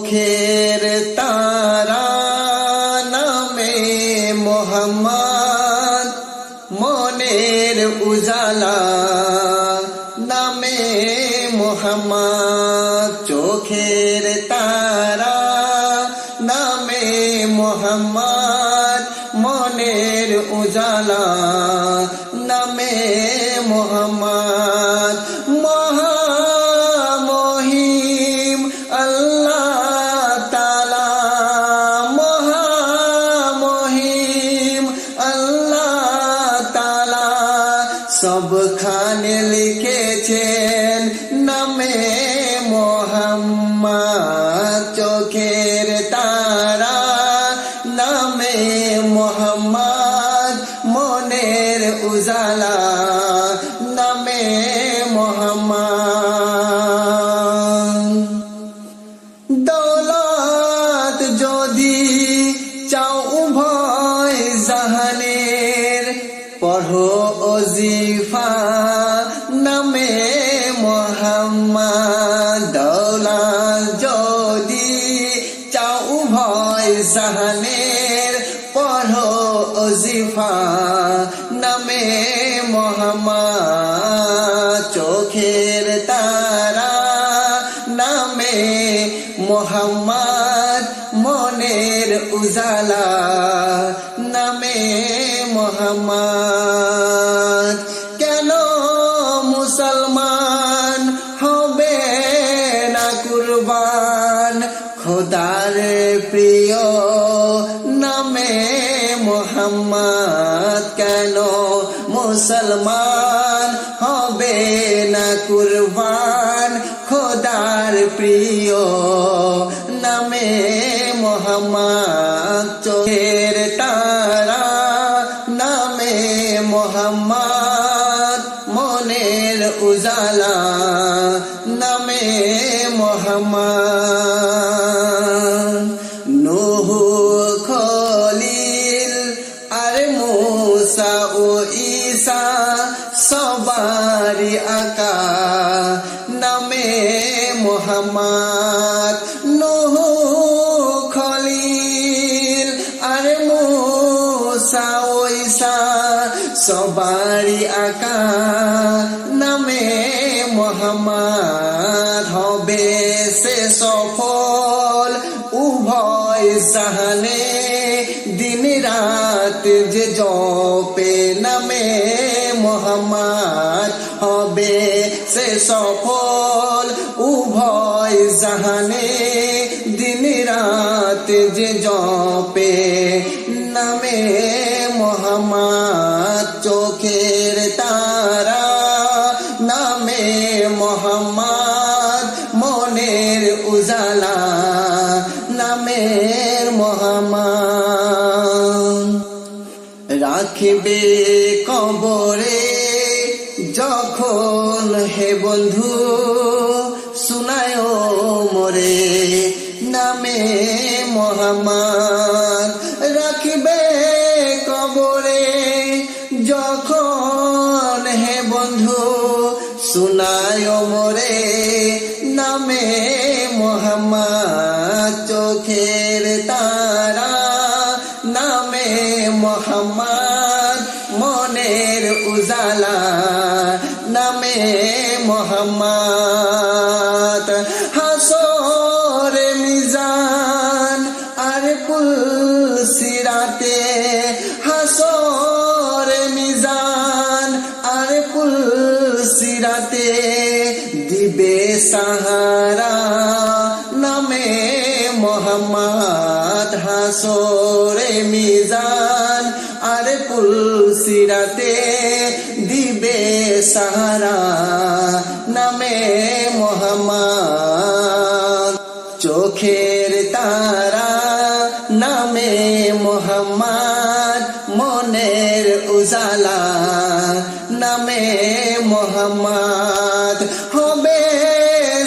চোখের তারা নামে মোহাম্মদ, মনের উজালা নামে মোহাম্মদ। চোখের তারা নামে মোহাম্মদ, মনের উজালা নামে মোহাম্মদ। মহামহিম আল্লাহ তাআলা, মহামহিম আল্লাহ তাআলা সবখানে লিখেছেন নামে মোহাম্মদ। চোখের তারা নামে মোহাম্মদ, মনের উজালা নামে মোহাম্মদ। দৌলত যদি চাও উভয় জাহানের, পড়ো ওজিফা নামে মোহাম্মদ। দৌলত যদি চাও উভয় জাহানের, পড়ো ওজিফা নামে মোহাম্মদ। চোখের তারা নামে মোহাম্মদ, মনের উজালা নামে মোহাম্মদ। কেন মুসলমান হবে না কুরবান, খোদার প্রিয় নামে মোহাম্মদ। কেন মুসলমান হবে না কুরবান, খোদার প্রিয় নামে মোহাম্মদ। চোখের তারা নামে মোহাম্মদ, মনের উজালা নামে মোহাম্মদ। নূহ, খলিল আর মূসা ও ঈসা সবারই আকা নামে মোহাম্মদ। নূহ, খলিল আর মূসা ও ঈসা সবারই আকা নামে মোহাম্মদ। হবে সে সফল উভয় জাহানে, দিন রাত যে জপে নামে মোহাম্মদ। হবে সে সফল উভয় জাহানে, দিন রাত যে জপে নামে মোহাম্মদ। চোখের তারা নামে মোহাম্মদ, মনের উজালা নামে মোহাম্মদ। রাখবে কবরে যখন হে বন্ধু, শুনায় মোরে নামে মোহাম্মদ। রাখবে কবরে যখন হে বন্ধু, শুনায় মোরে নামে মোহাম্মদ। চোখের তারা নামে মোহাম্মদ, মনের উজালা নামে মোহাম্মদ। হাসর মিজান আর কুল সিরাতে, হাসর মিজান আর কুল সিরাতে দিবে সাহারা নামে মোহাম্মদ। হাসর মিজান আর কুল সিরাতে দিবে সাহারা নামে মোহাম্মদ। চোখের তারা নামে মোহাম্মদ, মনের উজালা নামে মোহাম্মদ। হবে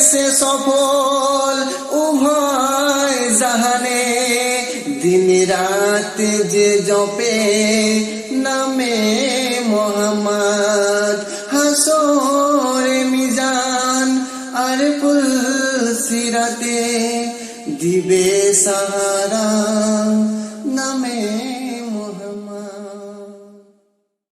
সে সফল উভয় জাহানে, দিন রাত যে জপে নামে মোহাম্মদ। হাসর মিজান আর কুল সিরাতে দিবে সাহারা।